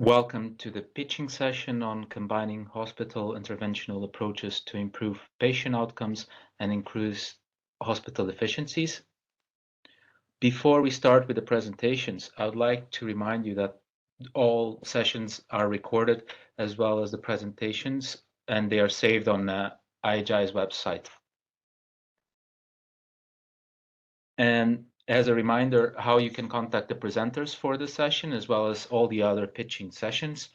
Welcome to the pitching session on combining hospital interventional approaches to improve patient outcomes and increase hospital efficiencies. Before we start with the presentations, I would like to remind you that all sessions are recorded as well as the presentations, and they are saved on IHI's website. And as a reminder, how you can contact the presenters for the session, as well as all the other pitching sessions.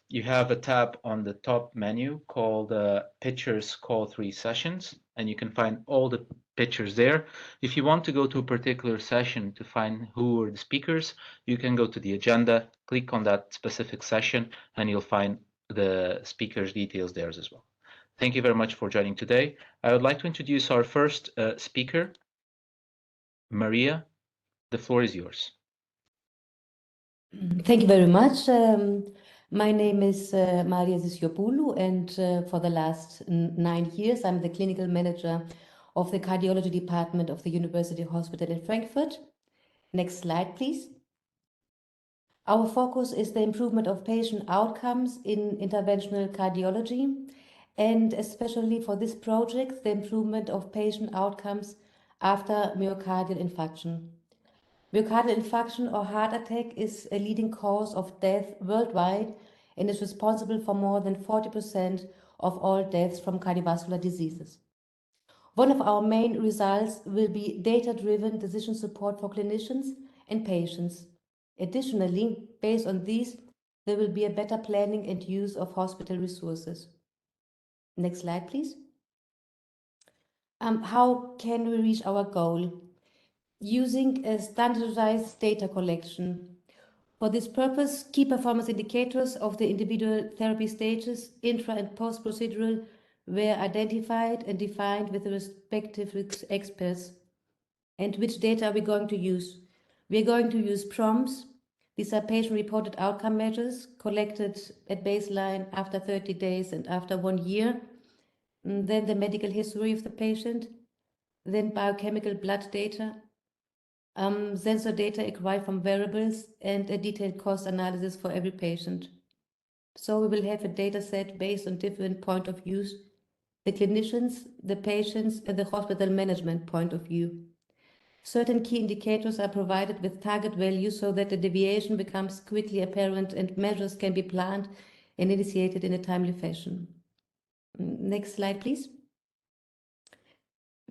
You have a tab on the top menu called Pitchers Call 3 Sessions, and you can find all the pitchers there. If you want to go to a particular session to find who are the speakers, you can go to the agenda, click on that specific session, and you'll find the speakers' details there as well. Thank you very much for joining today. I would like to introduce our first speaker, Maria. The floor is yours. Thank you very much. My name is Maria Zisiopoulou, and for the last 9 years, I'm the clinical manager of the cardiology department of the University Hospital in Frankfurt. Next slide, please. Our focus is the improvement of patient outcomes in interventional cardiology, and especially for this project, the improvement of patient outcomes after myocardial infarction. Myocardial infarction or heart attack is a leading cause of death worldwide and is responsible for more than 40% of all deaths from cardiovascular diseases. One of our main results will be data-driven decision support for clinicians and patients. Additionally, based on these, there will be a better planning and use of hospital resources. Next slide, please. How can we reach our goal? Using a standardized data collection. For this purpose, key performance indicators of the individual therapy stages, intra and post-procedural, were identified and defined with the respective experts. And which data are we going to use? We are going to use PROMs. These are patient-reported outcome measures collected at baseline after 30 days and after 1 year. Then the medical history of the patient, then biochemical blood data, sensor data acquired from wearables, and a detailed cost analysis for every patient. So we will have a data set based on different point of views, the clinicians, the patients, and the hospital management point of view. Certain key indicators are provided with target values so that the deviation becomes quickly apparent and measures can be planned and initiated in a timely fashion. Next slide, please.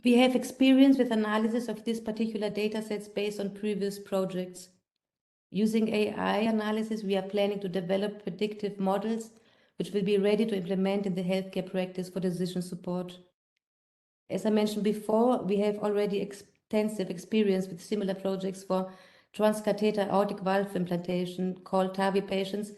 We have experience with analysis of these particular data sets based on previous projects. Using AI analysis, we are planning to develop predictive models which will be ready to implement in the healthcare practice for decision support. As I mentioned before, we have already extensive experience with similar projects for transcatheter aortic valve implantation called TAVI patients,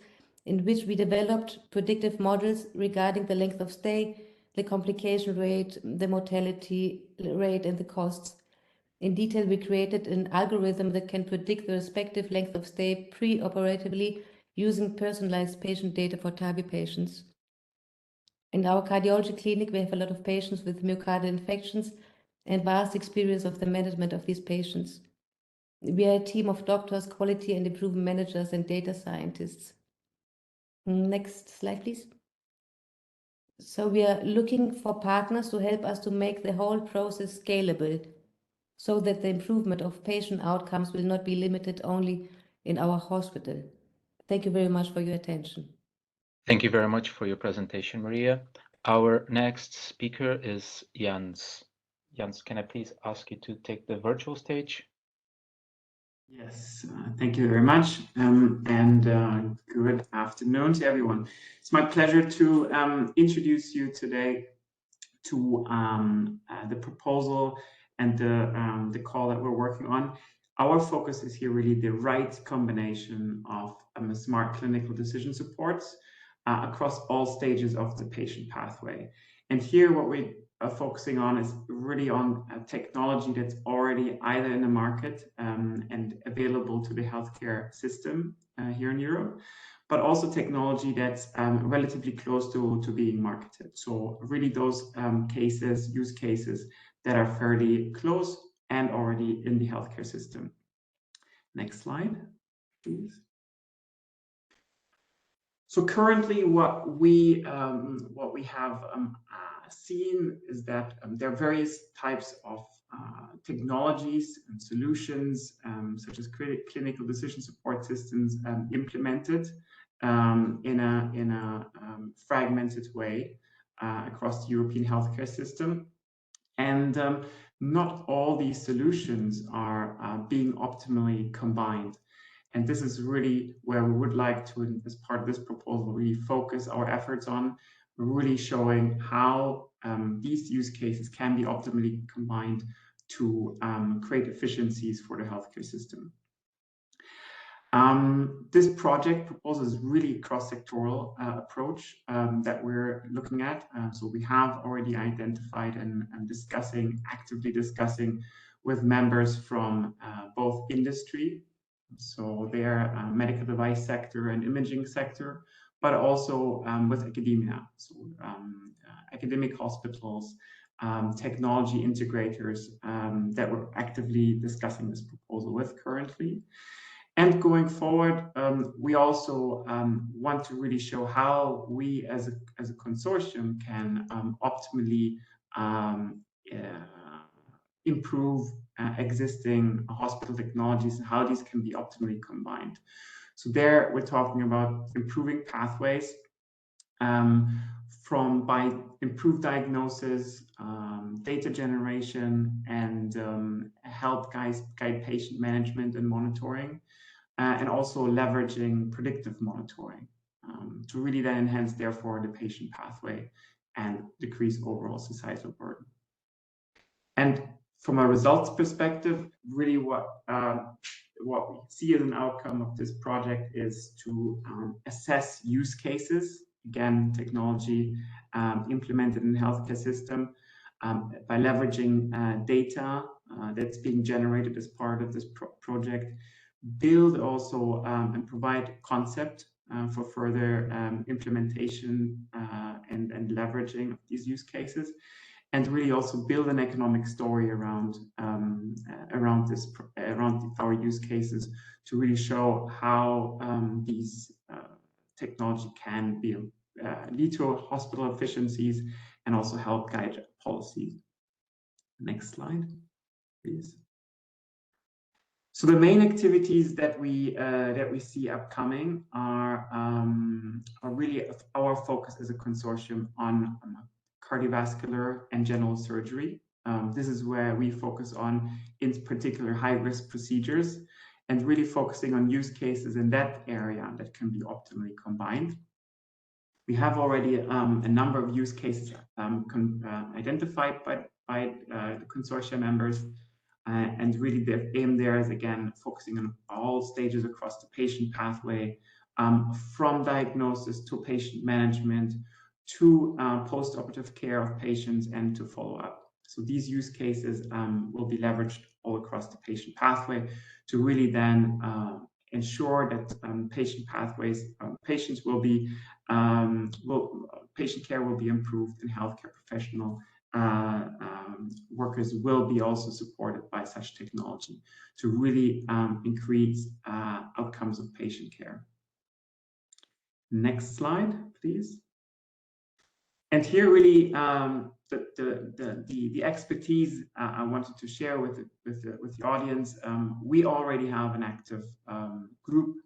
in which we developed predictive models regarding the length of stay, the complication rate, the mortality rate, and the costs. In detail, we created an algorithm that can predict the respective length of stay pre-operatively using personalized patient data for TAVI patients. In our cardiology clinic, we have a lot of patients with myocardial infections and vast experience of the management of these patients. We are a team of doctors, quality and improvement managers, and data scientists. Next slide, please. So we are looking for partners to help us to make the whole process scalable, so that the improvement of patient outcomes will not be limited only in our hospital. Thank you very much for your attention. Thank you very much for your presentation, Maria. Our next speaker is Jans. Jans, can I please ask you to take the virtual stage? Yes, thank you very much, and good afternoon to everyone. It's my pleasure to introduce you today to the proposal and the call that we're working on. Our focus is here really the right combination of smart clinical decision supports across all stages of the patient pathway. And here what we are focusing on is really on technology that's already either in the market and available to the healthcare system here in Europe, but also technology that's relatively close to being marketed. So really those use cases that are fairly close and already in the healthcare system. Next slide, please. So currently, what we have seen is that there are various types of technologies and solutions, such as clinical decision support systems, implemented in a fragmented way across the European healthcare system, and not all these solutions are being optimally combined. And this is really where we would like to, as part of this proposal, really focus our efforts on really showing how these use cases can be optimally combined to create efficiencies for the healthcare system. This project proposes really cross-sectoral approach that we're looking at. So we have already identified and actively discussing with members from both industry, so their medical device sector and imaging sector, but also with academia, so academic hospitals, technology integrators that we're actively discussing this proposal with currently. And going forward, we also want to really show how we as a consortium can optimally improve existing hospital technologies and how these can be optimally combined. So there we're talking about improving pathways by improved diagnosis, data generation, and help guide patient management and monitoring, and also leveraging predictive monitoring to really then enhance, therefore, the patient pathway and decrease overall societal burden. And from a results perspective, really what we see as an outcome of this project is to assess use cases, again, technology implemented in the healthcare system by leveraging data that's being generated as part of this project, build also and provide concept for further implementation and leveraging of these use cases, and really also build an economic story around our use cases to really show how these technology can lead to hospital efficiencies and also help guide policy. Next slide, please. So the main activities that we see upcoming are really our focus as a consortium on cardiovascular and general surgery. This is where we focus on, in particular, high-risk procedures, and really focusing on use cases in that area that can be optimally combined. We have already a number of use cases identified by the consortium members, and really the aim there is, again, focusing on all stages across the patient pathway, from diagnosis to patient management, to post-operative care of patients, and to follow-up. So these use cases will be leveraged all across the patient pathway to really then ensure that patient care will be improved, and healthcare professional workers will be also supported by such technology to really increase outcomes of patient care. Next slide, please. And here, really, the expertise I wanted to share with the audience. We already have an active group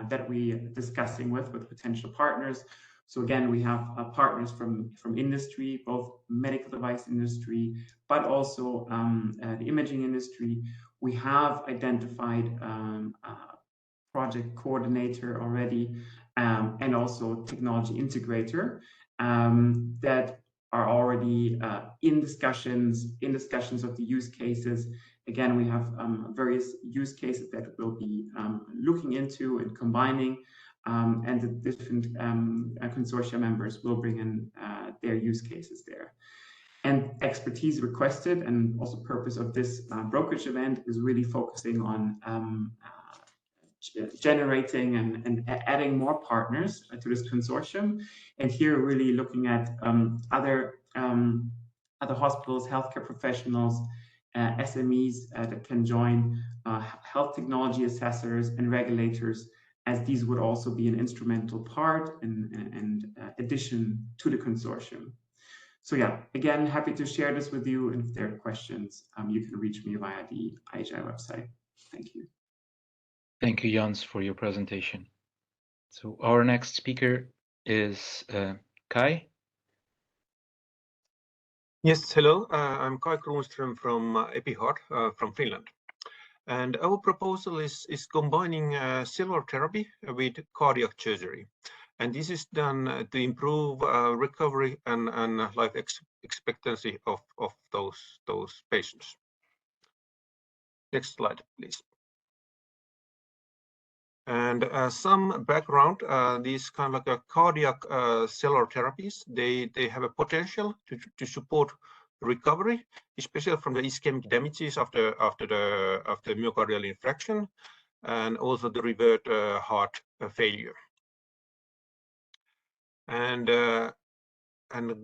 that we are discussing with potential partners. So again, we have partners from industry, both medical device industry, but also the imaging industry. We have identified a project coordinator already, and also technology integrator that are already in discussions of the use cases. Again, we have various use cases that we'll be looking into and combining, and the different consortia members will bring in their use cases there. And expertise requested, and also purpose of this brokerage event, is really focusing on generating and adding more partners to this consortium. And here, really looking at other hospitals, healthcare professionals, SMEs that can join, health technology assessors and regulators as these would also be an instrumental part and addition to the consortium. So yeah, again, happy to share this with you. And if there are questions, you can reach me via the IHI website. Thank you. Thank you, Jans, for your presentation. So our next speaker is Kai. Yes, hello. I'm Kai Kronström from EpiHeart from Finland. And our proposal is combining cellular therapy with cardiac surgery. And this is done to improve recovery and life expectancy of those patients. Next slide, please. And some background, these kind of like a cardiac cellular therapies, they have a potential to support recovery, especially from the ischemic damages after myocardial infarction, and also the revert heart failure. And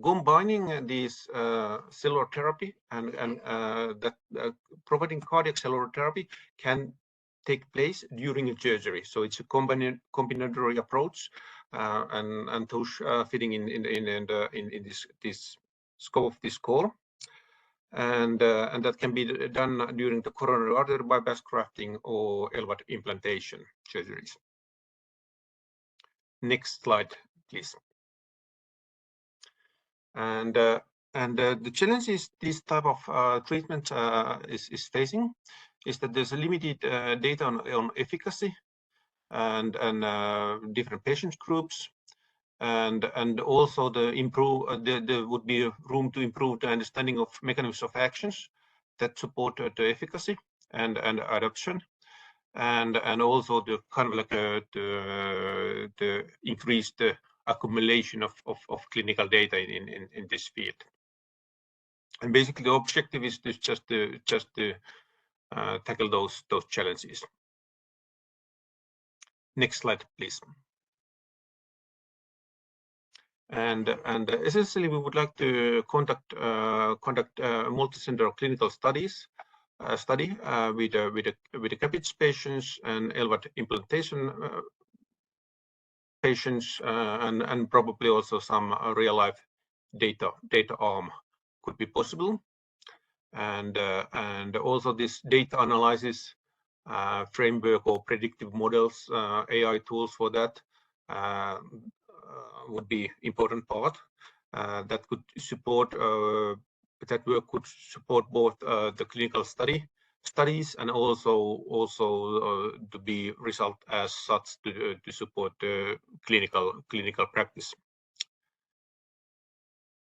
combining these cellular therapy and that providing cardiac cellular therapy can take place during a surgery. So it's a combinatory approach, and those fitting in this scope of this call. And that can be done during the coronary artery bypass grafting or LVAD implantation surgeries. Next slide, please. And the challenges this type of treatment is facing is that there's a limited data on efficacy and different patient groups, and also there would be room to improve the understanding of mechanisms of actions that support the efficacy and adoption, and also the kind of like the increased accumulation of clinical data in this field. And basically the objective is to just to tackle those challenges. Next slide, please. And essentially we would like to conduct multi-center clinical studies with the CABG patients and LVAD implantation patients, and probably also some real life data arm could be possible, and also this data analysis framework or predictive models, AI tools for that would be important part that could support that work could support both the clinical studies and also to be result as such to support the clinical practice.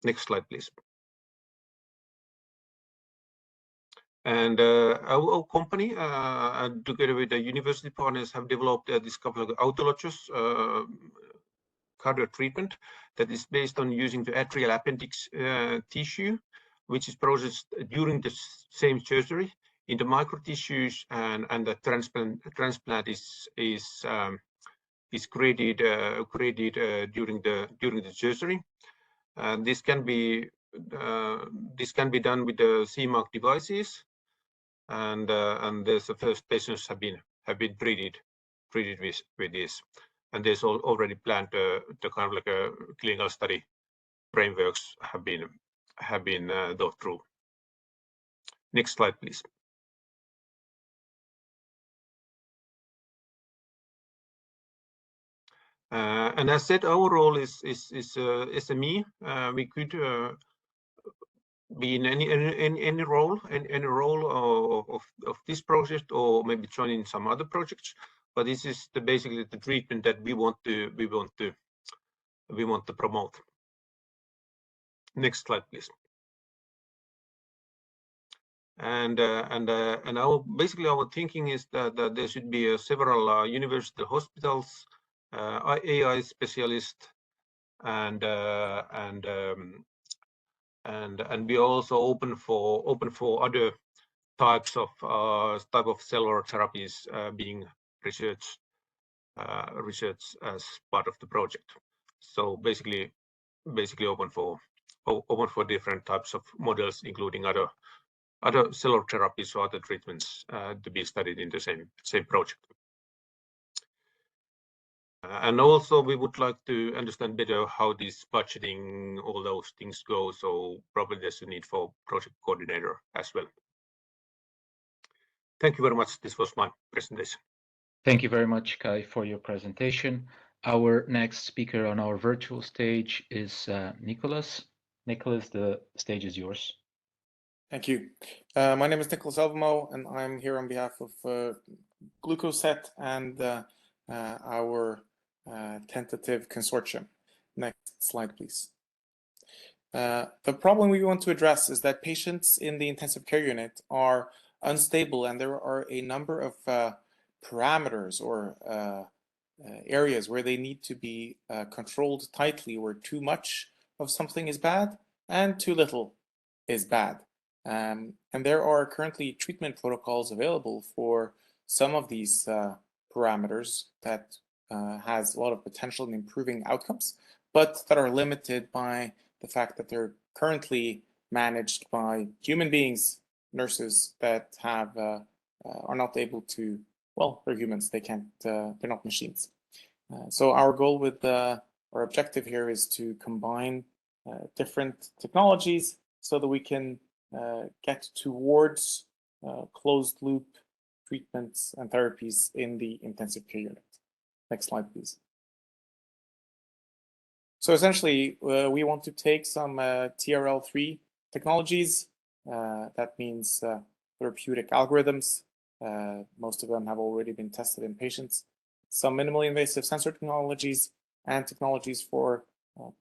Next slide, please. And our company, together with the university partners, have developed this couple of autologous cardiac treatment that is based on using the atrial appendix tissue, which is processed during the same surgery in the micro tissues, and the transplant is created during the surgery. This can be done with the CMAC devices, and the first patients have been treated with this, and there's already planned the kind of like a clinical study frameworks have been thought through. Next slide, please. And as said, our role is SME. We could be in any role of this project, or maybe joining some other projects. But this is basically the treatment that we want to promote. Next slide, please. And basically our thinking is that there should be several university hospitals, AI specialists, and we are also open for other types of cellular therapies being researched as part of the project. So basically open for different types of models, including other cellular therapies or other treatments to be studied in the same project. And also, we would like to understand better how this budgeting, all those things go. So probably there's a need for project coordinator as well. Thank you very much. This was my presentation. Thank you very much, Kai, for your presentation. Our next speaker on our virtual stage is Nicholas. Nicholas, the stage is yours. Thank you. My name is Nicholas Elvemo, and I'm here on behalf of Glucoset and our tentative consortium. Next slide, please. The problem we want to address is that patients in the intensive care unit are unstable, and there are a number of parameters or areas where they need to be controlled tightly, where too much of something is bad and too little is bad. And there are currently treatment protocols available for some of these parameters that has a lot of potential in improving outcomes, but that are limited by the fact that they're currently managed by human beings, nurses that have are not able to, well, they're humans, they can't, they're not machines. So our goal with our objective here is to combine different technologies so that we can get towards closed loop treatments and therapies in the intensive care unit. Next slide, please. So essentially, we want to take some TRL3 technologies. That means therapeutic algorithms. Most of them have already been tested in patients. Some minimally invasive sensor technologies and technologies for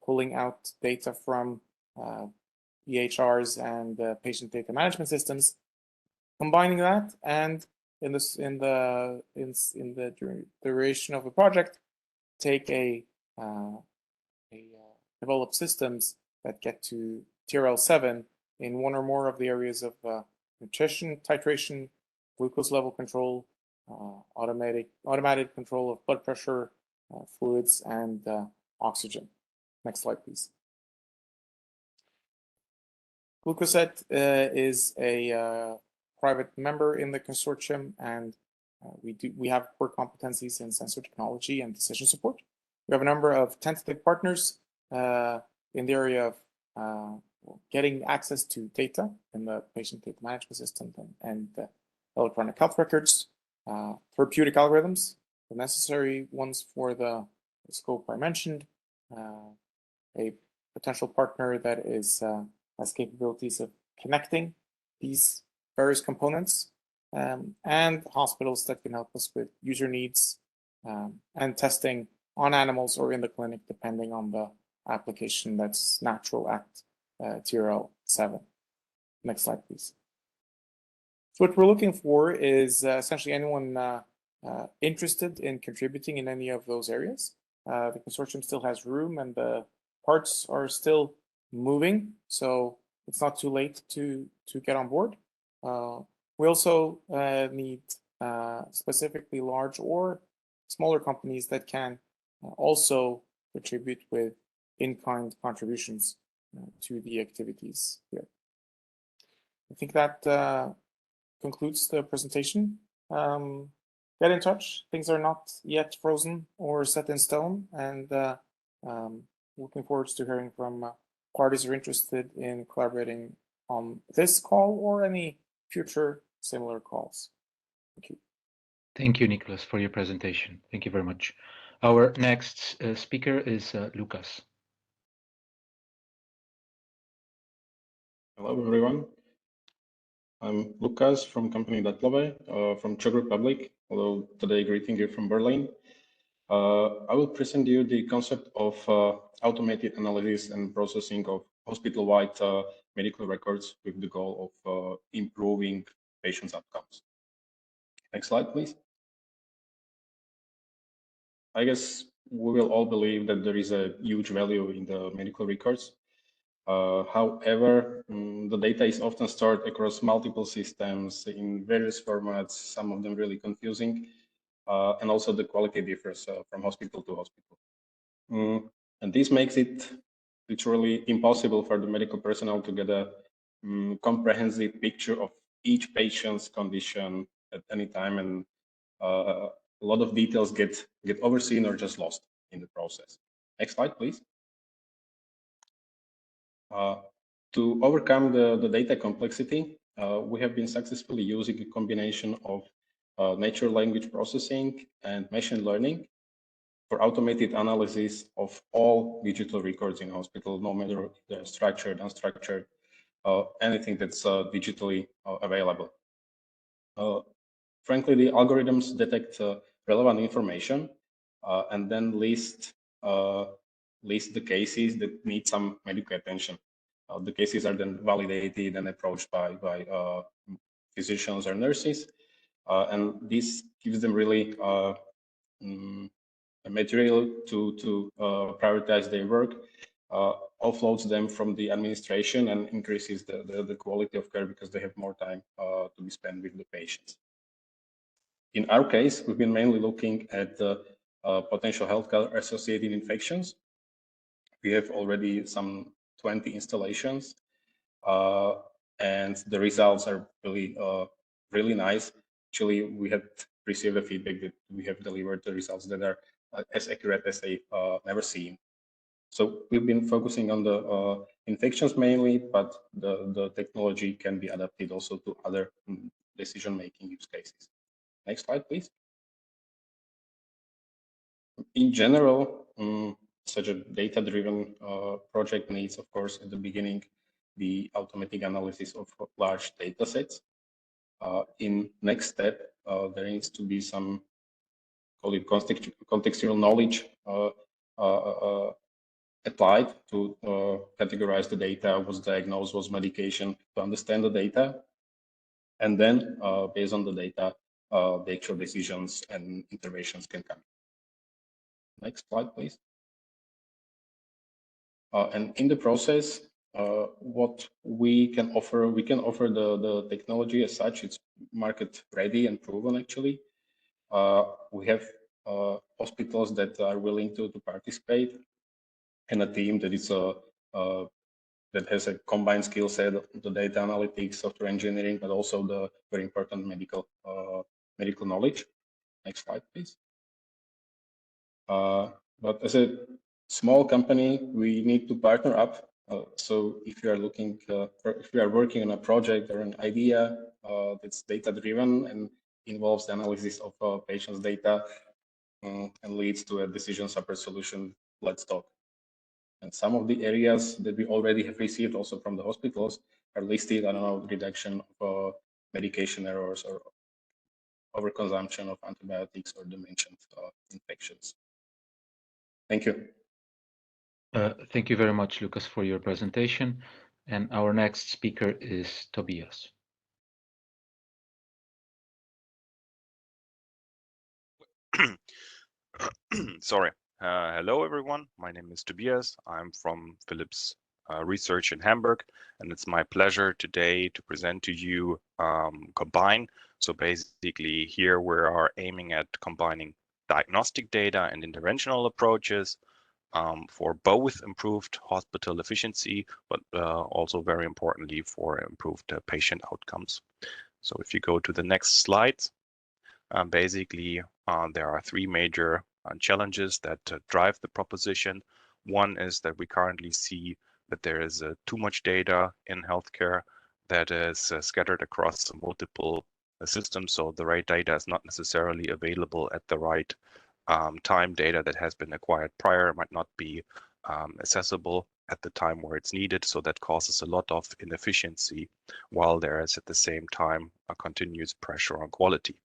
pulling out data from EHRs and patient data management systems. Combining that, and in the duration of the project, take develop systems that get to TRL7 in one or more of the areas of nutrition, titration, glucose level control, automatic control of blood pressure, fluids, and oxygen. Next slide, please. Glucoset is a private member in the consortium, and we have core competencies in sensor technology and decision support. We have a number of tentative partners in the area of getting access to data in the patient data management system and electronic health records, therapeutic algorithms, the necessary ones for the scope I mentioned, a potential partner that is has capabilities of connecting these various components, and hospitals that can help us with user needs and testing on animals or in the clinic, depending on the application that's natural at TRL7. Next slide, please. So what we're looking for is essentially anyone interested in contributing in any of those areas. The consortium still has room and the parts are still moving, so it's not too late to get on board. We also need specifically large or smaller companies that can also contribute with in-kind contributions to the activities here. I think that concludes the presentation. Get in touch. Things are not yet frozen or set in stone, and looking forward to hearing from parties who are interested in collaborating on this call or any future similar calls. Thank you. Thank you, Nicholas, for your presentation. Thank you very much. Our next speaker is Lucas. Hello, everyone. I'm Lucas from company Datlove from Czech Republic, although today greeting you from Berlin. I will present you the concept of automated analysis and processing of hospital-wide medical records with the goal of improving patients' outcomes. Next slide, please. I guess we will all believe that there is a huge value in the medical records. However, the data is often stored across multiple systems in various formats, some of them really confusing, and also the quality differs from hospital to hospital. And this makes it literally impossible for the medical personnel to get a comprehensive picture of each patient's condition at any time, and a lot of details get overseen or just lost in the process. Next slide, please. To overcome the data complexity, we have been successfully using a combination of natural language processing and machine learning for automated analysis of all digital records in hospital, no matter if they're structured, unstructured, anything that's digitally available. Frankly, the algorithms detect relevant information and then list the cases that need some medical attention. The cases are then validated and approached by physicians or nurses, and this gives them really material to prioritize their work, offloads them from the administration, and increases the quality of care because they have more time to be spent with the patients. In our case, we've been mainly looking at the potential healthcare associated infections. We have already some 20 installations, and the results are really nice. Actually, we had received a feedback that we have delivered the results that are as accurate as they never seen. So we've been focusing on the infections mainly, but the technology can be adapted also to other decision-making use cases. Next slide, please. In general, such a data-driven project needs, of course, at the beginning, the automatic analysis of large data sets. In next step, there needs to be some, call it contextual knowledge applied to categorize the data, what's diagnosed, what's medication, to understand the data. And then based on the data, the actual decisions and interventions can come. Next slide, please. And in the process, what we can offer the technology as such. It's market ready and proven actually. We have hospitals that are willing to participate, and a team that is that has a combined skill set of the data analytics, software engineering, but also the very important medical knowledge. Next slide, please. But as a small company, we need to partner up. So if you are looking, if you are working on a project or an idea that's data-driven and involves the analysis of patients' data and leads to a decision support solution, let's talk. And some of the areas that we already have received also from the hospitals are listed. I don't know, reduction of medication errors or overconsumption of antibiotics or the mentioned infections. Thank you. Thank you very much, Lucas, for your presentation. And our next speaker is Tobias. Sorry. Hello, everyone. My name is Tobias. I'm from Philips Research in Hamburg, and it's my pleasure today to present to you Combine. So basically here we are aiming at combining diagnostic data and interventional approaches for both improved hospital efficiency, but also very importantly for improved patient outcomes. So if you go to the next slide, basically there are three major challenges that drive the proposition. One is that we currently see that there is too much data in healthcare that is scattered across multiple systems. So the right data is not necessarily available at the right time. Data that has been acquired prior might not be accessible at the time where it's needed. So that causes a lot of inefficiency, while there is at the same time a continuous pressure on quality.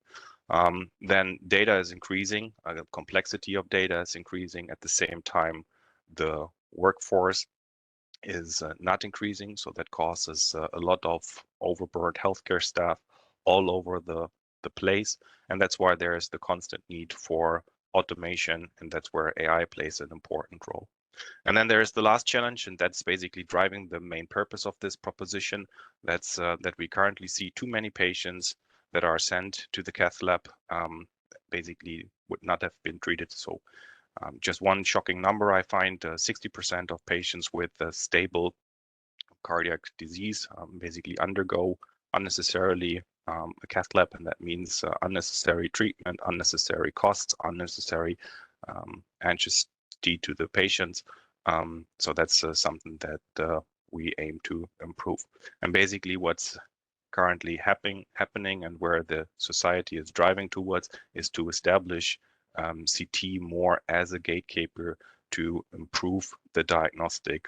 Then data is increasing, the complexity of data is increasing. At the same time, the workforce is not increasing, so that causes a lot of overburdened healthcare staff all over the place, and that's why there is the constant need for automation, and that's where AI plays an important role. And then there is the last challenge, and that's basically driving the main purpose of this proposition. That's that we currently see too many patients that are sent to the cath lab basically would not have been treated. So just one shocking number I find, 60% of patients with stable cardiac disease basically undergo unnecessarily a cath lab, and that means unnecessary treatment, unnecessary costs, unnecessary anxiety to the patients. So that's something that we aim to improve. And basically what's currently happening and where the society is driving towards is to establish CT more as a gatekeeper to improve the diagnostic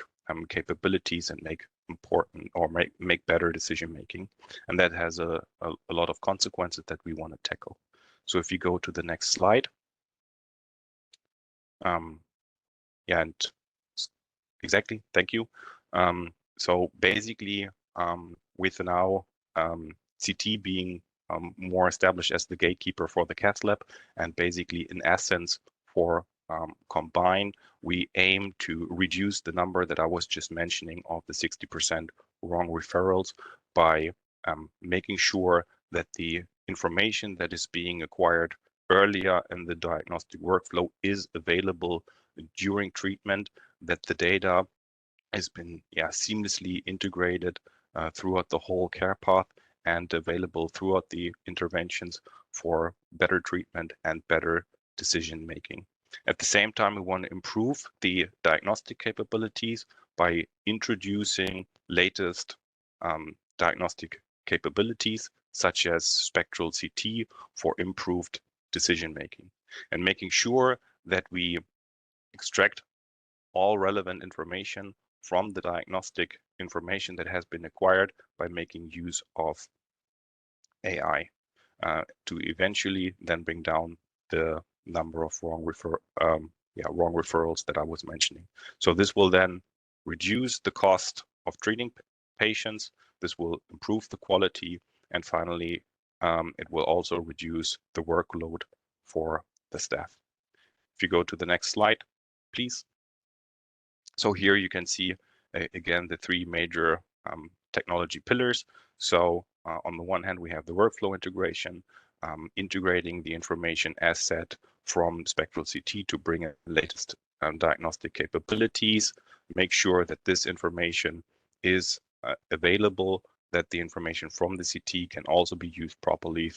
capabilities and make important or make better decision making. And that has a lot of consequences that we want to tackle. So if you go to the next slide. Yeah, and exactly, thank you. So basically, with now CT being more established as the gatekeeper for the cath lab, and basically in essence for Combine, we aim to reduce the number that I was just mentioning of the 60% wrong referrals by making sure that the information that is being acquired earlier in the diagnostic workflow is available during treatment, that the data has been seamlessly integrated throughout the whole care path and available throughout the interventions for better treatment and better decision making. At the same time, we want to improve the diagnostic capabilities by introducing latest diagnostic capabilities such as spectral CT for improved decision making, and making sure that we extract all relevant information from the diagnostic information that has been acquired by making use of AI to eventually then bring down the number of wrong referrals that I was mentioning. So this will then reduce the cost of treating patients. This will improve the quality, and finally, it will also reduce the workload for the staff. If you go to the next slide, please. So here you can see again the three major technology pillars. So on the one hand, we have the workflow integration, integrating the information asset from spectral CT to bring in latest diagnostic capabilities, make sure that this information is available, that the information from the CT can also be used properly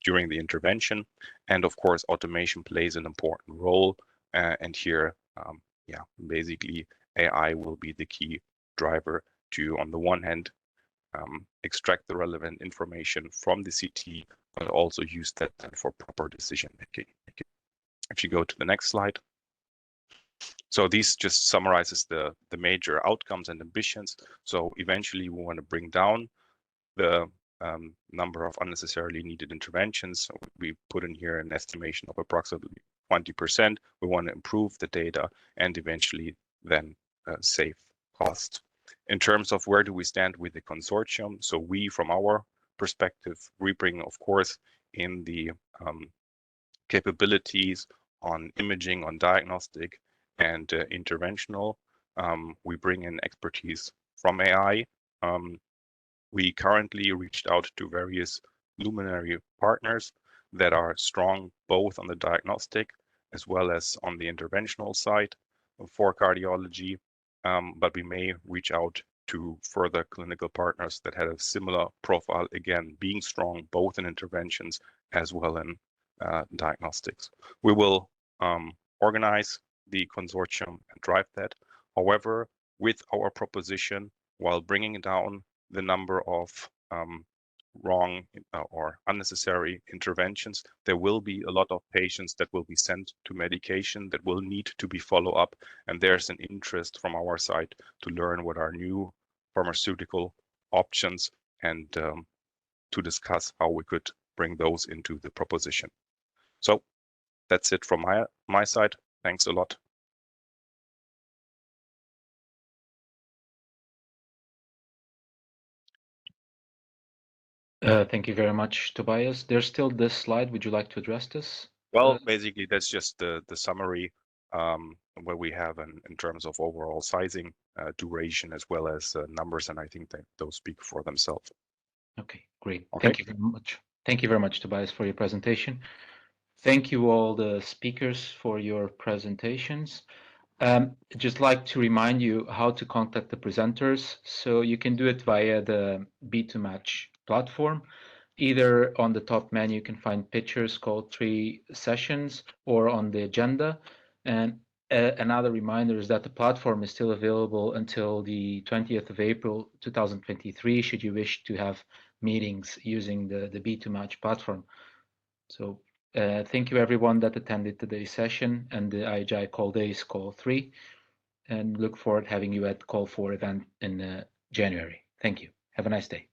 during the intervention, and of course automation plays an important role. And here, basically AI will be the key driver to, on the one hand, extract the relevant information from the CT, but also use that for proper decision making. If you go to the next slide. So this just summarizes the major outcomes and ambitions. So eventually we want to bring down the number of unnecessarily needed interventions. So we put in here an estimation of approximately 20%. We want to improve the data and eventually then save cost. In terms of where do we stand with the consortium, so we, from our perspective, we bring, of course, in the capabilities on imaging, on diagnostic, and interventional. We bring in expertise from AI. We currently reached out to various luminary partners that are strong both on the diagnostic as well as on the interventional side for cardiology, but we may reach out to further clinical partners that have a similar profile, again, being strong both in interventions as well in diagnostics. We will organize the consortium and drive that. However, with our proposition, while bringing down the number of wrong or unnecessary interventions, there will be a lot of patients that will be sent to medication that will need to be followed up, and there's an interest from our side to learn what are new pharmaceutical options and to discuss how we could bring those into the proposition. So that's it from my side. Thanks a lot. Thank you very much, Tobias. There's still this slide. Would you like to address this? Well, basically, that's just the summary where we have in terms of overall sizing, duration, as well as numbers, and I think that those speak for themselves. Okay, great. Okay. Thank you very much. Thank you very much, Tobias, for your presentation. Thank you all the speakers for your presentations. Just like to remind you how to contact the presenters. So you can do it via the B2Match platform. Either on the top menu, you can find pictures called 3 sessions, or on the agenda. And another reminder is that the platform is still available until the 20th of April 2023, should you wish to have meetings using the B2Match platform. So thank you everyone that attended today's session and the IHI Call Days Call 3, and look forward to having you at Call 4 event in January. Thank you. Have a nice day.